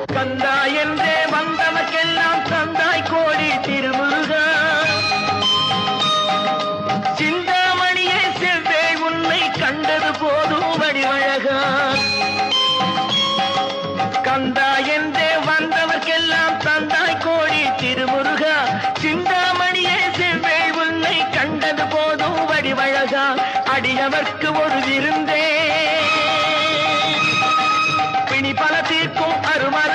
கந்தா என்றே வந்தவர்க்கெல்லாம் தந்தாய் கோடி திருமுருகா சிந்தாமணியே செவ்வே உன்னை கண்டது போதும் வடிவழகா கந்தா என்றே வந்தவர்க்கெல்லாம் தந்தாய் கோடி திருமுருகா சிந்தாமணியே செவ்வே உன்னை கண்டது போதும் வடிவழகா அடியவர்க்கு ஒரு விருந்தே பிணி பல தீர்க்கும் அருமர